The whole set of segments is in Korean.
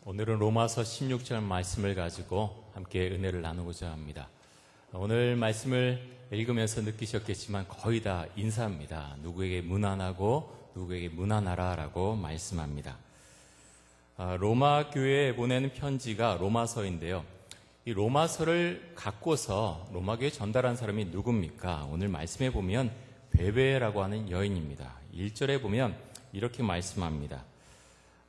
오늘은 로마서 16절 말씀을 가지고 함께 은혜를 나누고자 합니다. 오늘 말씀을 읽으면서 느끼셨겠지만 거의 다 인사입니다. 누구에게 문안하고 누구에게 문안하라 라고 말씀합니다. 로마 교회에 보내는 편지가 로마서인데요. 이 로마서를 갖고서 로마 교회에 전달한 사람이 누굽니까? 오늘 말씀에 보면 베베라고 하는 여인입니다. 1절에 보면 이렇게 말씀합니다.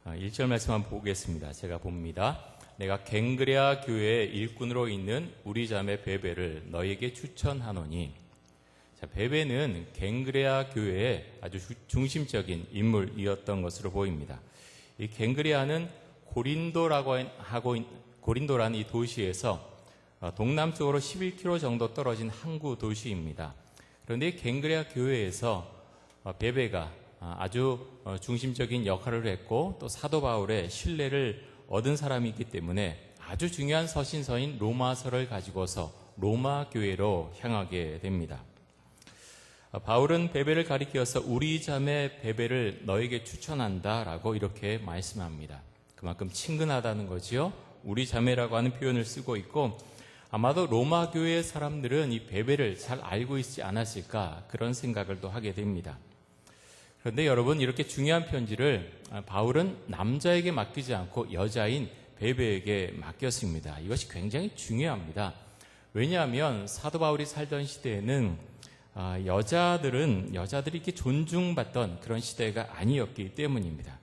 1절 말씀 한번 보겠습니다. 제가 봅니다. 내가 갱그레아 교회의 일꾼으로 있는 우리 자매 베베를 너에게 추천하노니. 자, 베베는 갱그레아 교회의 아주 중심적인 인물이었던 것으로 보입니다. 이 갱그레아는 고린도라는 이 도시에서 동남쪽으로 11km 정도 떨어진 항구 도시입니다. 그런데 갱그레아 교회에서 베베가 아주 중심적인 역할을 했고 또 사도 바울의 신뢰를 얻은 사람이 있기 때문에 아주 중요한 서신서인 로마서를 가지고서 로마 교회로 향하게 됩니다. 바울은 베베를 가리켜서 우리 자매 베베를 너에게 추천한다 라고 이렇게 말씀합니다. 그만큼 친근하다는 거지요. 우리 자매라고 하는 표현을 쓰고 있고 아마도 로마 교회의 사람들은 이 베베를 잘 알고 있지 않았을까 그런 생각을 또 하게 됩니다. 그런데 여러분, 이렇게 중요한 편지를 바울은 남자에게 맡기지 않고 여자인 베베에게 맡겼습니다. 이것이 굉장히 중요합니다. 왜냐하면 사도 바울이 살던 시대에는 여자들이 이렇게 존중받던 그런 시대가 아니었기 때문입니다.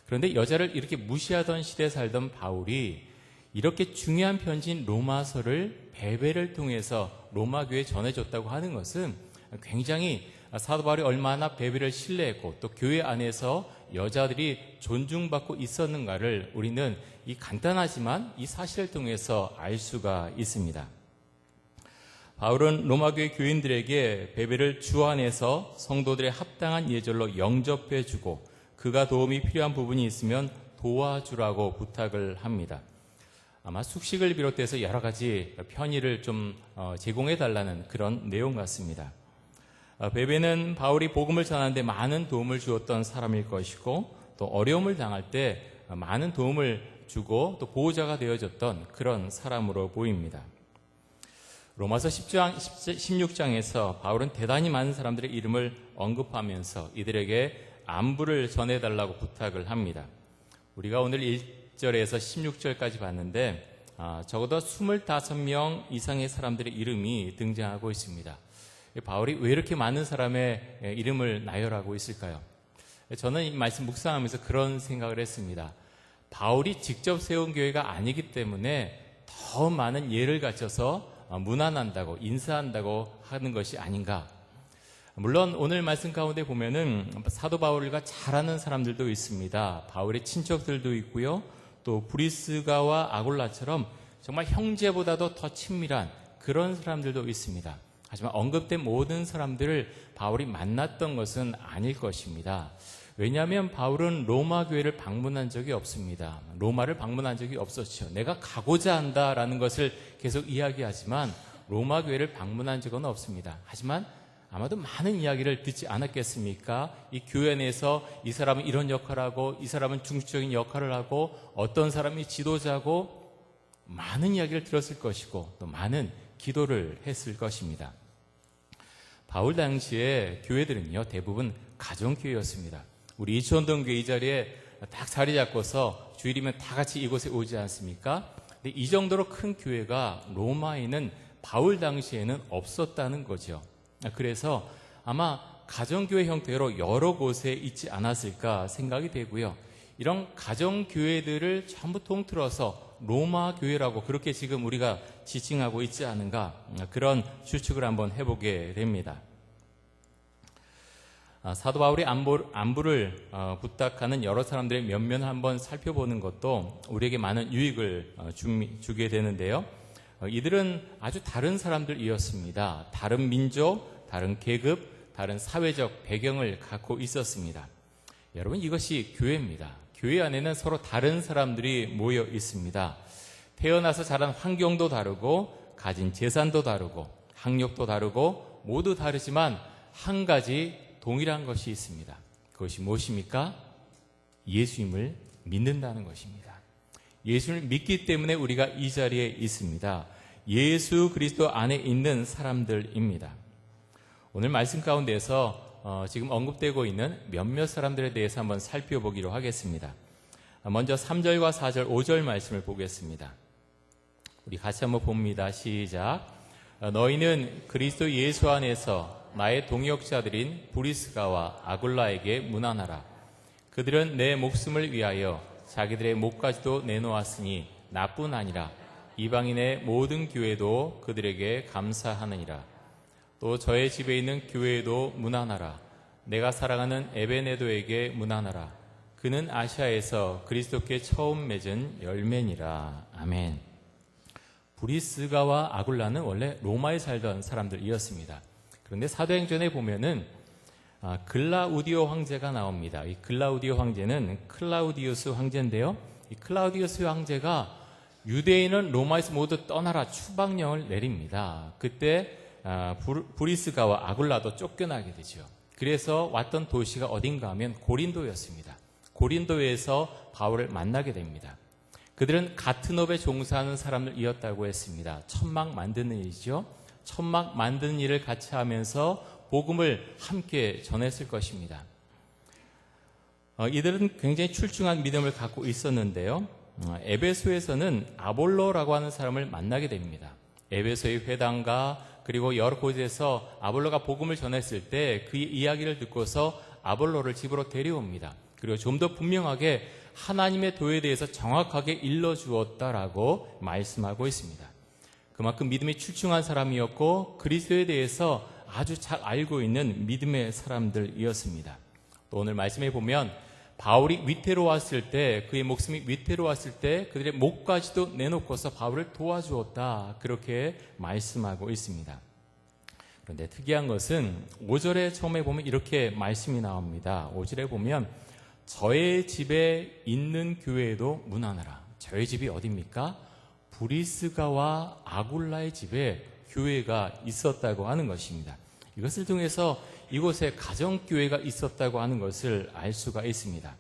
그런데 여자를 이렇게 무시하던 시대에 살던 바울이 이렇게 중요한 편지인 로마서를 베베를 통해서 로마 교회에 전해줬다고 하는 것은 굉장히 사도 바울이 얼마나 베베를 신뢰했고 또 교회 안에서 여자들이 존중받고 있었는가를 우리는 이 간단하지만 이 사실을 통해서 알 수가 있습니다. 바울은 로마교회 교인들에게 베베를 주 안에서 성도들의 합당한 예절로 영접해주고 그가 도움이 필요한 부분이 있으면 도와주라고 부탁을 합니다. 아마 숙식을 비롯해서 여러 가지 편의를 좀 제공해달라는 그런 내용 같습니다. 베베는 바울이 복음을 전하는데 많은 도움을 주었던 사람일 것이고 또 어려움을 당할 때 많은 도움을 주고 또 보호자가 되어줬던 그런 사람으로 보입니다. 로마서 16장에서 바울은 대단히 많은 사람들의 이름을 언급하면서 이들에게 안부를 전해달라고 부탁을 합니다. 우리가 오늘 1절에서 16절까지 봤는데 적어도 25명 이상의 사람들의 이름이 등장하고 있습니다. 바울이 왜 이렇게 많은 사람의 이름을 나열하고 있을까요? 저는 이 말씀 묵상하면서 그런 생각을 했습니다. 바울이 직접 세운 교회가 아니기 때문에 더 많은 예를 갖춰서 문안한다고 인사한다고 하는 것이 아닌가. 물론 오늘 말씀 가운데 보면은 사도 바울과 잘 아는 사람들도 있습니다. 바울의 친척들도 있고요. 또 브리스가와 아굴라처럼 정말 형제보다도 더 친밀한 그런 사람들도 있습니다. 하지만 언급된 모든 사람들을 바울이 만났던 것은 아닐 것입니다. 왜냐하면 바울은 로마 교회를 방문한 적이 없습니다. 로마를 방문한 적이 없었죠. 내가 가고자 한다라는 것을 계속 이야기하지만 로마 교회를 방문한 적은 없습니다. 하지만 아마도 많은 이야기를 듣지 않았겠습니까? 이 교회 내에서 이 사람은 이런 역할을 하고 이 사람은 중심적인 역할을 하고 어떤 사람이 지도자고 많은 이야기를 들었을 것이고 또 많은 기도를 했을 것입니다. 바울 당시에 교회들은요 대부분 가정교회였습니다. 우리 이천동교회 이 자리에 딱 자리 잡고서 주일이면 다 같이 이곳에 오지 않습니까? 근데 이 정도로 큰 교회가 로마에는 바울 당시에는 없었다는 거죠. 그래서 아마 가정교회 형태로 여러 곳에 있지 않았을까 생각이 되고요. 이런 가정교회들을 전부 통틀어서 로마 교회라고 그렇게 지금 우리가 지칭하고 있지 않은가 그런 추측을 한번 해보게 됩니다. 사도 바울이 안부를 부탁하는 여러 사람들의 면면을 한번 살펴보는 것도 우리에게 많은 유익을 주게 되는데요. 이들은 아주 다른 사람들이었습니다. 다른 민족, 다른 계급, 다른 사회적 배경을 갖고 있었습니다. 여러분, 이것이 교회입니다. 교회 안에는 서로 다른 사람들이 모여 있습니다. 태어나서 자란 환경도 다르고 가진 재산도 다르고 학력도 다르고 모두 다르지만 한 가지 동일한 것이 있습니다. 그것이 무엇입니까? 예수님을 믿는다는 것입니다. 예수를 믿기 때문에 우리가 이 자리에 있습니다. 예수 그리스도 안에 있는 사람들입니다. 오늘 말씀 가운데서 지금 언급되고 있는 몇몇 사람들에 대해서 한번 살펴보기로 하겠습니다. 먼저 3절과 4절, 5절 말씀을 보겠습니다. 우리 같이 한번 봅니다. 시작. 너희는 그리스도 예수 안에서 나의 동역자들인 브리스가와 아굴라에게 문안하라. 그들은 내 목숨을 위하여 자기들의 목까지도 내놓았으니 나뿐 아니라 이방인의 모든 교회도 그들에게 감사하느니라. 또 저의 집에 있는 교회에도 문안하라. 내가 사랑하는 에베네도에게 문안하라. 그는 아시아에서 그리스도께 처음 맺은 열매니라. 아멘. 브리스가와 아굴라는 원래 로마에 살던 사람들이었습니다. 그런데 사도행전에 보면은 글라우디오 황제가 나옵니다. 이 글라우디오 황제는 클라우디우스 황제인데요. 이 클라우디우스 황제가 유대인은 로마에서 모두 떠나라 추방령을 내립니다. 그때 브리스가와 아굴라도 쫓겨나게 되죠. 그래서 왔던 도시가 어딘가 하면 고린도였습니다. 고린도에서 바울을 만나게 됩니다. 그들은 같은 업에 종사하는 사람들이었다고 했습니다. 천막 만드는 일이죠. 천막 만드는 일을 같이 하면서 복음을 함께 전했을 것입니다. 이들은 굉장히 출중한 믿음을 갖고 있었는데요. 에베소에서는 아볼로라고 하는 사람을 만나게 됩니다. 에베소의 회당과 그리고 여러 곳에서 아볼로가 복음을 전했을 때 그의 이야기를 듣고서 아볼로를 집으로 데려옵니다. 그리고 좀 더 분명하게 하나님의 도에 대해서 정확하게 일러주었다라고 말씀하고 있습니다. 그만큼 믿음이 출중한 사람이었고 그리스도에 대해서 아주 잘 알고 있는 믿음의 사람들이었습니다. 또 오늘 말씀에 보면 바울이 위태로웠을 때, 그의 목숨이 위태로웠을 때 그들의 목까지도 내놓고서 바울을 도와주었다, 그렇게 말씀하고 있습니다. 그런데 특이한 것은 5절에 처음에 보면 이렇게 말씀이 나옵니다. 5절에 보면 저의 집에 있는 교회에도 문안하라. 저의 집이 어디입니까? 브리스가와 아굴라의 집에 교회가 있었다고 하는 것입니다. 이것을 통해서 이곳에 가정교회가 있었다고 하는 것을 알 수가 있습니다.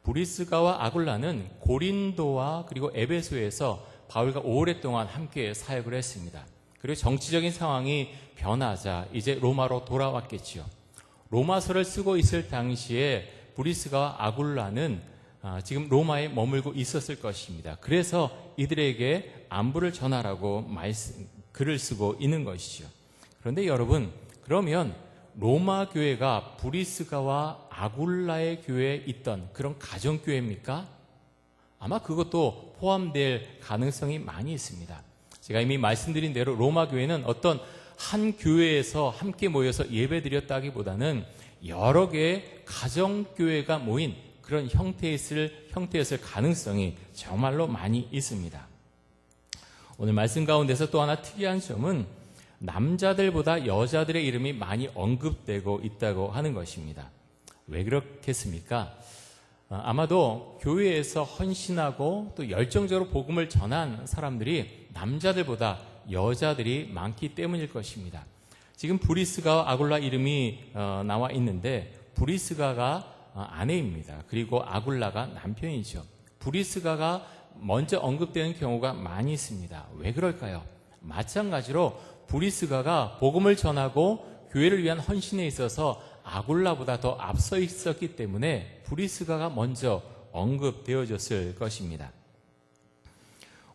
브리스가와 아굴라는 고린도와 그리고 에베소에서 바울과 오랫동안 함께 사역을 했습니다. 그리고 정치적인 상황이 변하자 이제 로마로 돌아왔겠지요. 로마서를 쓰고 있을 당시에 브리스가와 아굴라는 지금 로마에 머물고 있었을 것입니다. 그래서 이들에게 안부를 전하라고 글을 쓰고 있는 것이죠. 그런데 여러분, 그러면 로마 교회가 브리스가와 아굴라의 교회에 있던 그런 가정교회입니까? 아마 그것도 포함될 가능성이 많이 있습니다. 제가 이미 말씀드린 대로 로마 교회는 어떤 한 교회에서 함께 모여서 예배드렸다기보다는 여러 개의 가정교회가 모인 그런 형태였을 가능성이 정말로 많이 있습니다. 오늘 말씀 가운데서 또 하나 특이한 점은 남자들보다 여자들의 이름이 많이 언급되고 있다고 하는 것입니다. 왜 그렇겠습니까? 아마도 교회에서 헌신하고 또 열정적으로 복음을 전한 사람들이 남자들보다 여자들이 많기 때문일 것입니다. 지금 브리스가와 아굴라 이름이 나와 있는데 브리스가가 아내입니다. 그리고 아굴라가 남편이죠. 브리스가가 먼저 언급되는 경우가 많이 있습니다. 왜 그럴까요? 마찬가지로 브리스가가 복음을 전하고 교회를 위한 헌신에 있어서 아굴라보다 더 앞서 있었기 때문에 브리스가가 먼저 언급되어졌을 것입니다.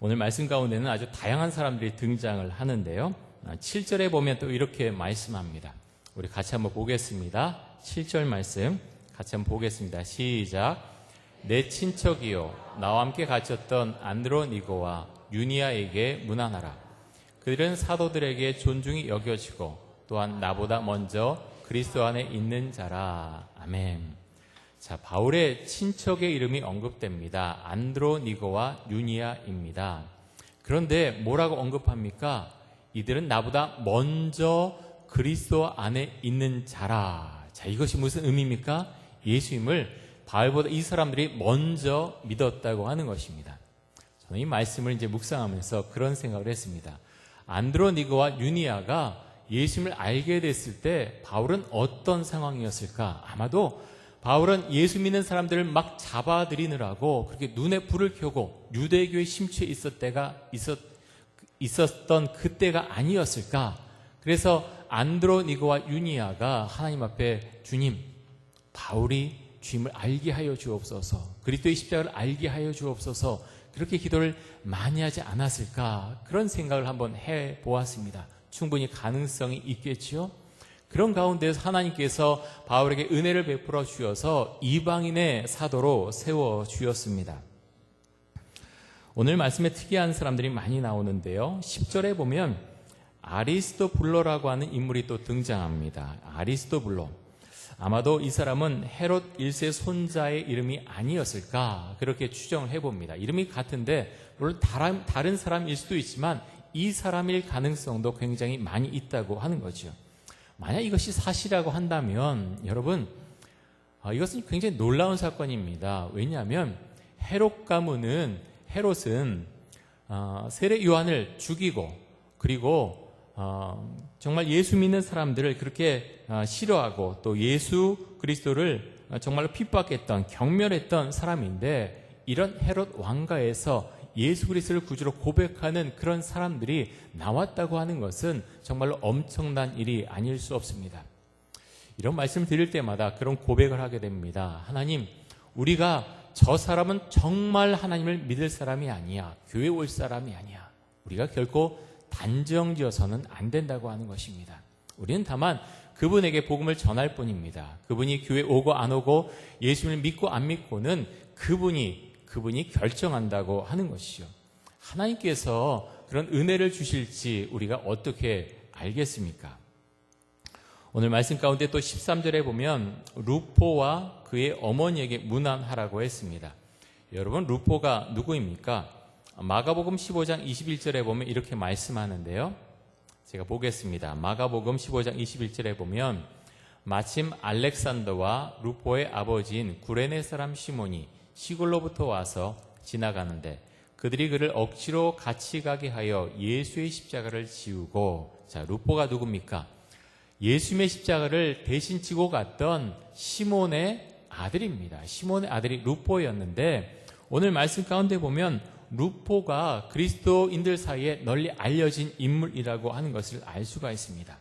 오늘 말씀 가운데는 아주 다양한 사람들이 등장을 하는데요. 7절에 보면 또 이렇게 말씀합니다. 우리 같이 한번 보겠습니다. 7절 말씀 같이 한번 보겠습니다. 시작. 내 친척이요 나와 함께 갇혔던 안드로니고와 유니아에게 문안하라. 그들은 사도들에게 존중이 여겨지고 또한 나보다 먼저 그리스도 안에 있는 자라. 아멘. 자, 바울의 친척의 이름이 언급됩니다. 안드로니고와 유니아입니다. 그런데 뭐라고 언급합니까? 이들은 나보다 먼저 그리스도 안에 있는 자라. 자, 이것이 무슨 의미입니까? 예수님을 바울보다 이 사람들이 먼저 믿었다고 하는 것입니다. 저는 이 말씀을 이제 묵상하면서 그런 생각을 했습니다. 안드로니고와 유니아가 예수님을 알게 됐을 때 바울은 어떤 상황이었을까? 아마도 바울은 예수 믿는 사람들을 막 잡아들이느라고 그렇게 눈에 불을 켜고 유대교에 심취해 있었던 그때가 아니었을까. 그래서 안드로니고와 유니아가 하나님 앞에 주님, 바울이 주님을 알게 하여 주옵소서, 그리스도의 십자가를 알게 하여 주옵소서, 그렇게 기도를 많이 하지 않았을까. 그런 생각을 한번 해보았습니다. 충분히 가능성이 있겠지요. 그런 가운데서 하나님께서 바울에게 은혜를 베풀어 주셔서 이방인의 사도로 세워 주셨습니다. 오늘 말씀에 특이한 사람들이 많이 나오는데요. 10절에 보면 아리스토블로라고 하는 인물이 또 등장합니다. 아리스토블로. 아마도 이 사람은 헤롯 1세 손자의 이름이 아니었을까 그렇게 추정을 해봅니다. 이름이 같은데 물론 다른 사람일 수도 있지만 이 사람일 가능성도 굉장히 많이 있다고 하는 거죠. 만약 이것이 사실이라고 한다면 여러분, 이것은 굉장히 놀라운 사건입니다. 왜냐하면 헤롯은 세례 요한을 죽이고 그리고 정말 예수 믿는 사람들을 그렇게 싫어하고 또 예수 그리스도를 정말로 핍박했던, 경멸했던 사람인데, 이런 헤롯 왕가에서 예수 그리스도를 구주로 고백하는 그런 사람들이 나왔다고 하는 것은 정말로 엄청난 일이 아닐 수 없습니다. 이런 말씀을 드릴 때마다 그런 고백을 하게 됩니다. 하나님, 우리가 저 사람은 정말 하나님을 믿을 사람이 아니야, 교회 올 사람이 아니야, 우리가 결코 단정지어서는 안 된다고 하는 것입니다. 우리는 다만 그분에게 복음을 전할 뿐입니다. 그분이 교회 오고 안 오고 예수님을 믿고 안 믿고는 그분이 결정한다고 하는 것이죠. 하나님께서 그런 은혜를 주실지 우리가 어떻게 알겠습니까? 오늘 말씀 가운데 또 13절에 보면 루포와 그의 어머니에게 문안하라고 했습니다. 여러분, 루포가 누구입니까? 마가복음 15장 21절에 보면 이렇게 말씀하는데요. 제가 보겠습니다. 마가복음 15장 21절에 보면 마침 알렉산더와 루포의 아버지인 구레네 사람 시몬이 시골로부터 와서 지나가는데 그들이 그를 억지로 같이 가게 하여 예수의 십자가를 지우고, 자, 루포가 누굽니까? 예수님의 십자가를 대신 지고 갔던 시몬의 아들입니다. 시몬의 아들이 루포였는데 오늘 말씀 가운데 보면 루포가 그리스도인들 사이에 널리 알려진 인물이라고 하는 것을 알 수가 있습니다.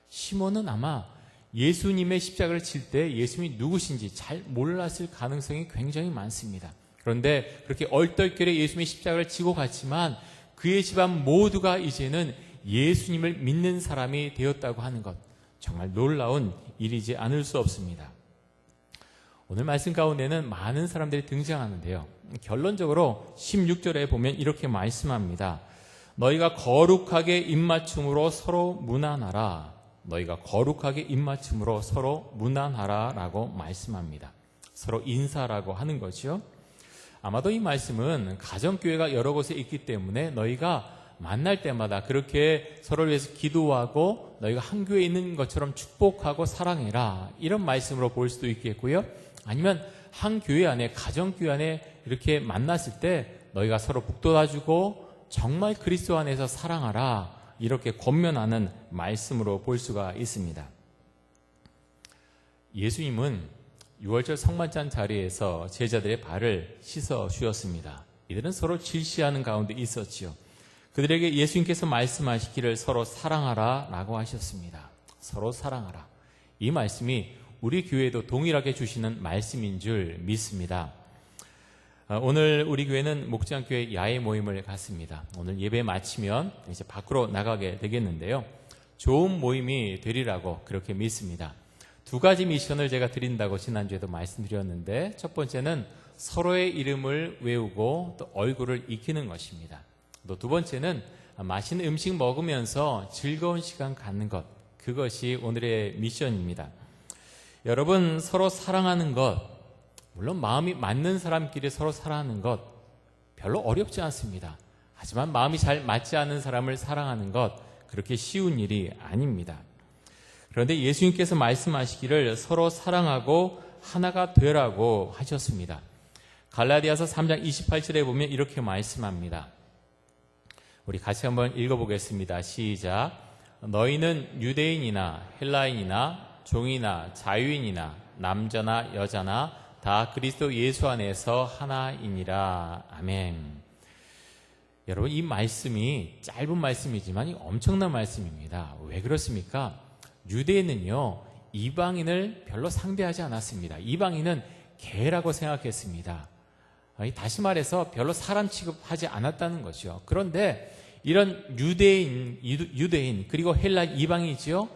시몬은 아마 예수님의 십자가를 칠 때 예수님이 누구신지 잘 몰랐을 가능성이 굉장히 많습니다. 그런데 그렇게 얼떨결에 예수님의 십자가를 지고 갔지만 그의 집안 모두가 이제는 예수님을 믿는 사람이 되었다고 하는 것, 정말 놀라운 일이지 않을 수 없습니다. 오늘 말씀 가운데는 많은 사람들이 등장하는데요. 결론적으로 16절에 보면 이렇게 말씀합니다. 너희가 거룩하게 입맞춤으로 서로 문안하라. 너희가 거룩하게 입맞춤으로 서로 문안하라 라고 말씀합니다. 서로 인사라고 하는 거죠. 아마도 이 말씀은 가정교회가 여러 곳에 있기 때문에 너희가 만날 때마다 그렇게 서로를 위해서 기도하고 너희가 한 교회에 있는 것처럼 축복하고 사랑해라, 이런 말씀으로 볼 수도 있겠고요. 아니면 한 교회 안에, 가정교회 안에 이렇게 만났을 때 너희가 서로 북돋아주고 정말 그리스도 안에서 사랑하라, 이렇게 권면하는 말씀으로 볼 수가 있습니다. 예수님은 6월절 성만찬 자리에서 제자들의 발을 씻어 주셨습니다. 이들은 서로 질시하는 가운데 있었지요. 그들에게 예수님께서 말씀하시기를 서로 사랑하라 라고 하셨습니다. 서로 사랑하라. 이 말씀이 우리 교회에도 동일하게 주시는 말씀인 줄 믿습니다. 오늘 우리 교회는 목장교회 야외 모임을 갖습니다. 오늘 예배 마치면 이제 밖으로 나가게 되겠는데요. 좋은 모임이 되리라고 그렇게 믿습니다. 두 가지 미션을 제가 드린다고 지난주에도 말씀드렸는데, 첫 번째는 서로의 이름을 외우고 또 얼굴을 익히는 것입니다. 또 두 번째는 맛있는 음식 먹으면서 즐거운 시간 갖는 것, 그것이 오늘의 미션입니다. 여러분, 서로 사랑하는 것, 물론 마음이 맞는 사람끼리 서로 사랑하는 것 별로 어렵지 않습니다. 하지만 마음이 잘 맞지 않는 사람을 사랑하는 것, 그렇게 쉬운 일이 아닙니다. 그런데 예수님께서 말씀하시기를 서로 사랑하고 하나가 되라고 하셨습니다. 갈라디아서 3장 28절에 보면 이렇게 말씀합니다. 우리 같이 한번 읽어보겠습니다. 시작. 너희는 유대인이나 헬라인이나 종이나 자유인이나 남자나 여자나 다 그리스도 예수 안에서 하나이니라. 아멘. 여러분, 이 말씀이 짧은 말씀이지만 엄청난 말씀입니다. 왜 그렇습니까? 유대인은요, 이방인을 별로 상대하지 않았습니다. 이방인은 개라고 생각했습니다. 다시 말해서 별로 사람 취급하지 않았다는 거죠. 그런데 이런 유대인 그리고 헬라 이방이지요,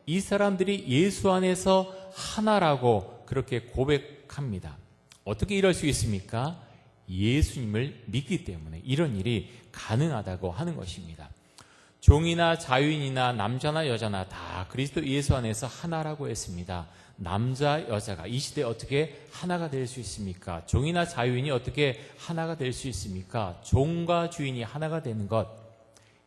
이 사람들이 예수 안에서 하나라고 그렇게 고백합니다. 어떻게 이럴 수 있습니까? 예수님을 믿기 때문에 이런 일이 가능하다고 하는 것입니다. 종이나 자유인이나 남자나 여자나 다 그리스도 예수 안에서 하나라고 했습니다. 남자, 여자가 이 시대에 어떻게 하나가 될 수 있습니까? 종이나 자유인이 어떻게 하나가 될 수 있습니까? 종과 주인이 하나가 되는 것,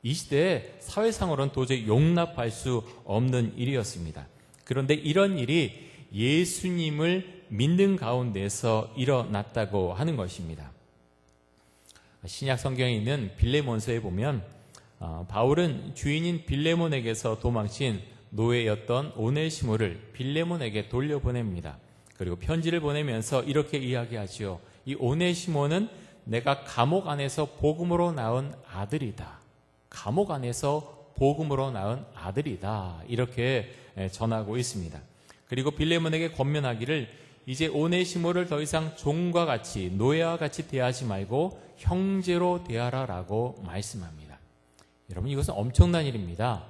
이 시대에 사회상으로는 도저히 용납할 수 없는 일이었습니다. 그런데 이런 일이 예수님을 믿는 가운데서 일어났다고 하는 것입니다. 신약 성경에 있는 빌레몬서에 보면 바울은 주인인 빌레몬에게서 도망친 노예였던 오네시모를 빌레몬에게 돌려보냅니다. 그리고 편지를 보내면서 이렇게 이야기하지요. 이 오네시모는 내가 감옥 안에서 복음으로 낳은 아들이다. 감옥 안에서 복음으로 낳은 아들이다. 이렇게 전하고 있습니다. 그리고 빌레몬에게 권면하기를 이제 오네시모를 더 이상 종과 같이 노예와 같이 대하지 말고 형제로 대하라라고 말씀합니다. 여러분, 이것은 엄청난 일입니다.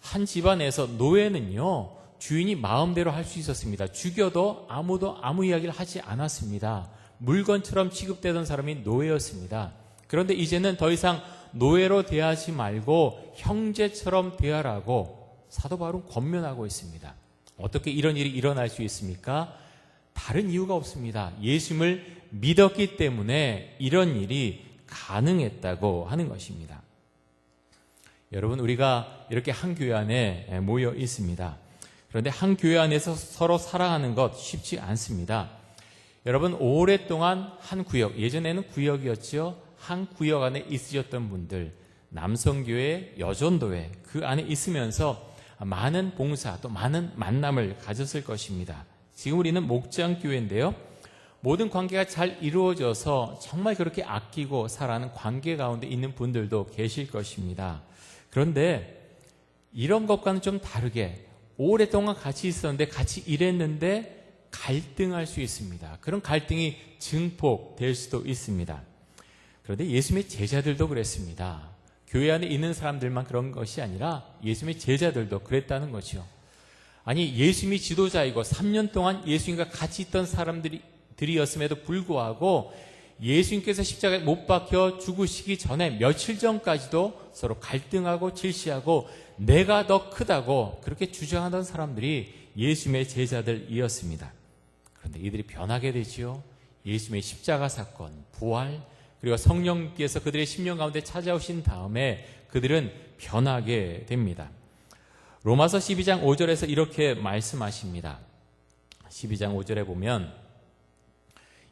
한 집안에서 노예는요, 주인이 마음대로 할 수 있었습니다. 죽여도 아무도 아무 이야기를 하지 않았습니다. 물건처럼 취급되던 사람이 노예였습니다. 그런데 이제는 더 이상 노예로 대하지 말고 형제처럼 대하라고 사도 바울은 권면하고 있습니다. 어떻게 이런 일이 일어날 수 있습니까? 다른 이유가 없습니다. 예수님을 믿었기 때문에 이런 일이 가능했다고 하는 것입니다. 여러분, 우리가 이렇게 한 교회 안에 모여 있습니다. 그런데 한 교회 안에서 서로 사랑하는 것 쉽지 않습니다. 여러분, 오랫동안 한 구역, 예전에는 구역이었죠. 한 구역 안에 있으셨던 분들, 남성교회, 여전도회 그 안에 있으면서 많은 봉사 또 많은 만남을 가졌을 것입니다. 지금 우리는 목장교회인데요, 모든 관계가 잘 이루어져서 정말 그렇게 아끼고 사랑하는 관계 가운데 있는 분들도 계실 것입니다. 그런데 이런 것과는 좀 다르게 오랫동안 같이 있었는데 같이 일했는데 갈등할 수 있습니다. 그런 갈등이 증폭될 수도 있습니다. 그런데 예수님의 제자들도 그랬습니다. 교회 안에 있는 사람들만 그런 것이 아니라 예수님의 제자들도 그랬다는 거죠. 아니, 예수님이 지도자이고 3년 동안 예수님과 같이 있던 사람들이었음에도 불구하고 예수님께서 십자가에 못 박혀 죽으시기 전에 며칠 전까지도 서로 갈등하고 질시하고 내가 더 크다고 그렇게 주장하던 사람들이 예수님의 제자들이었습니다. 그런데 이들이 변하게 되지요. 예수님의 십자가 사건, 부활, 그리고 성령께서 그들의 심령 가운데 찾아오신 다음에 그들은 변하게 됩니다. 로마서 12장 5절에서 이렇게 말씀하십니다. 12장 5절에 보면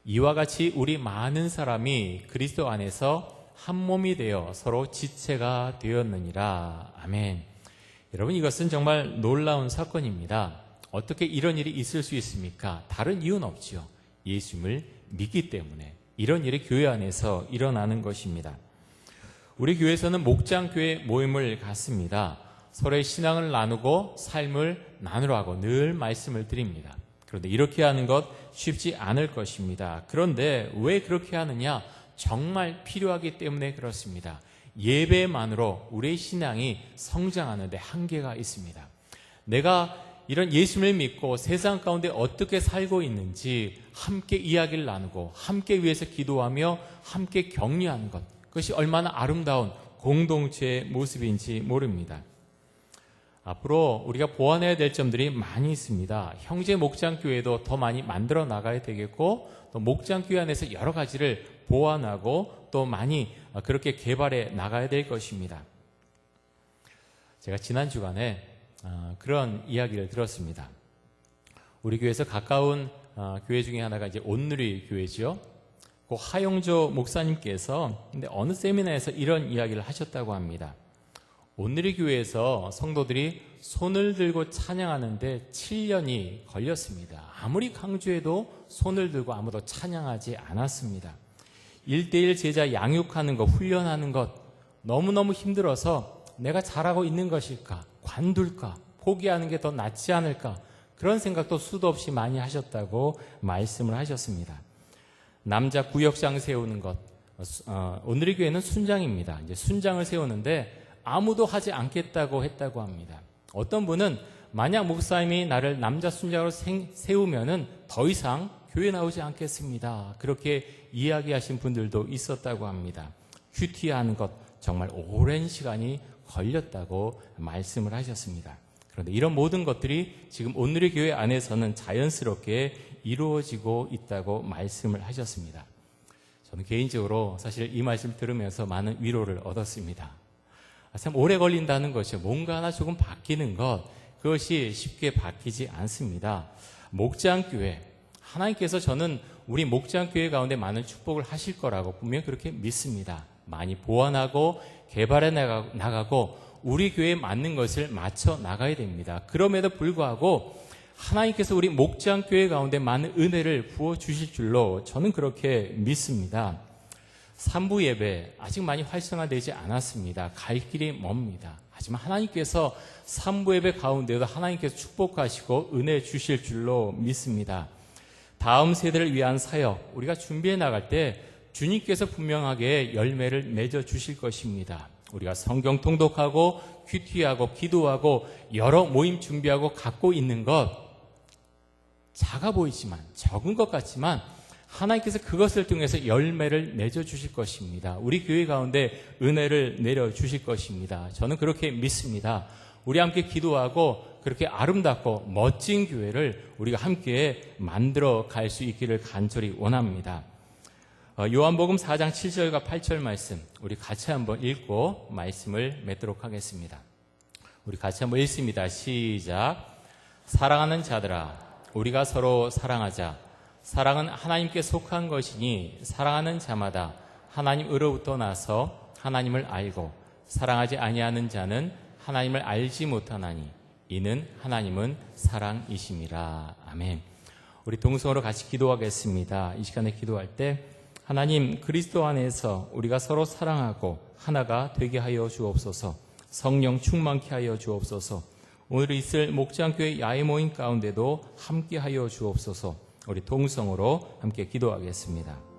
이와 같이 우리 많은 사람이 그리스도 안에서 한 몸이 되어 서로 지체가 되었느니라. 아멘. 여러분, 이것은 정말 놀라운 사건입니다. 어떻게 이런 일이 있을 수 있습니까? 다른 이유는 없지요. 예수님을 믿기 때문에 이런 일이 교회 안에서 일어나는 것입니다. 우리 교회에서는 목장교회 모임을 갖습니다. 서로의 신앙을 나누고 삶을 나누라고 늘 말씀을 드립니다. 그런데 이렇게 하는 것 쉽지 않을 것입니다. 그런데 왜 그렇게 하느냐? 정말 필요하기 때문에 그렇습니다. 예배만으로 우리의 신앙이 성장하는 데 한계가 있습니다. 내가 이런 예수님을 믿고 세상 가운데 어떻게 살고 있는지 함께 이야기를 나누고 함께 위해서 기도하며 함께 격려하는 것, 그것이 얼마나 아름다운 공동체의 모습인지 모릅니다. 앞으로 우리가 보완해야 될 점들이 많이 있습니다. 형제 목장교회도 더 많이 만들어 나가야 되겠고, 또 목장교회 안에서 여러 가지를 보완하고 또 많이 그렇게 개발해 나가야 될 것입니다. 제가 지난 주간에 그런 이야기를 들었습니다. 우리 교회에서 가까운 교회 중에 하나가 이제 온누리 교회죠. 그 하용조 목사님께서 근데 어느 세미나에서 이런 이야기를 하셨다고 합니다. 오늘의 교회에서 성도들이 손을 들고 찬양하는데 7년이 걸렸습니다. 아무리 강조해도 손을 들고 아무도 찬양하지 않았습니다. 1:1 제자 양육하는 것, 훈련하는 것 너무너무 힘들어서 내가 잘하고 있는 것일까? 관둘까? 포기하는 게 더 낫지 않을까? 그런 생각도 수도 없이 많이 하셨다고 말씀을 하셨습니다. 남자 구역장 세우는 것, 오늘의 교회는 순장입니다. 이제 순장을 세우는데 아무도 하지 않겠다고 했다고 합니다. 어떤 분은 만약 목사님이 나를 남자 순장으로 세우면은 더 이상 교회 나오지 않겠습니다. 그렇게 이야기하신 분들도 있었다고 합니다. 큐티하는 것 정말 오랜 시간이 걸렸다고 말씀을 하셨습니다. 그런데 이런 모든 것들이 지금 오늘의 교회 안에서는 자연스럽게 이루어지고 있다고 말씀을 하셨습니다. 저는 개인적으로 사실 이 말씀 들으면서 많은 위로를 얻었습니다. 참 오래 걸린다는 것이요. 뭔가 하나 조금 바뀌는 것, 그것이 쉽게 바뀌지 않습니다. 목장교회, 하나님께서 저는 우리 목장교회 가운데 많은 축복을 하실 거라고 분명히 그렇게 믿습니다. 많이 보완하고 개발해 나가고 우리 교회에 맞는 것을 맞춰 나가야 됩니다. 그럼에도 불구하고 하나님께서 우리 목장교회 가운데 많은 은혜를 부어주실 줄로 저는 그렇게 믿습니다. 3부 예배 아직 많이 활성화되지 않았습니다. 갈 길이 멉니다. 하지만 하나님께서 3부 예배 가운데도 하나님께서 축복하시고 은혜 주실 줄로 믿습니다. 다음 세대를 위한 사역 우리가 준비해 나갈 때 주님께서 분명하게 열매를 맺어 주실 것입니다. 우리가 성경 통독하고 큐티하고 기도하고 여러 모임 준비하고 갖고 있는 것 작아 보이지만 적은 것 같지만 하나님께서 그것을 통해서 열매를 맺어 주실 것입니다. 우리 교회 가운데 은혜를 내려 주실 것입니다. 저는 그렇게 믿습니다. 우리 함께 기도하고 그렇게 아름답고 멋진 교회를 우리가 함께 만들어 갈 수 있기를 간절히 원합니다. 요한복음 4장 7절과 8절 말씀 우리 같이 한번 읽고 말씀을 맺도록 하겠습니다. 우리 같이 한번 읽습니다. 시작. 사랑하는 자들아 우리가 서로 사랑하자. 사랑은 하나님께 속한 것이니 사랑하는 자마다 하나님으로부터 나서 하나님을 알고 사랑하지 아니하는 자는 하나님을 알지 못하나니 이는 하나님은 사랑이심이라. 아멘. 우리 동성으로 같이 기도하겠습니다. 이 시간에 기도할 때 하나님 그리스도 안에서 우리가 서로 사랑하고 하나가 되게 하여 주옵소서. 성령 충만케 하여 주옵소서. 오늘 있을 목장교회 야외 모임 가운데도 함께 하여 주옵소서. 우리 동성으로 함께 기도하겠습니다.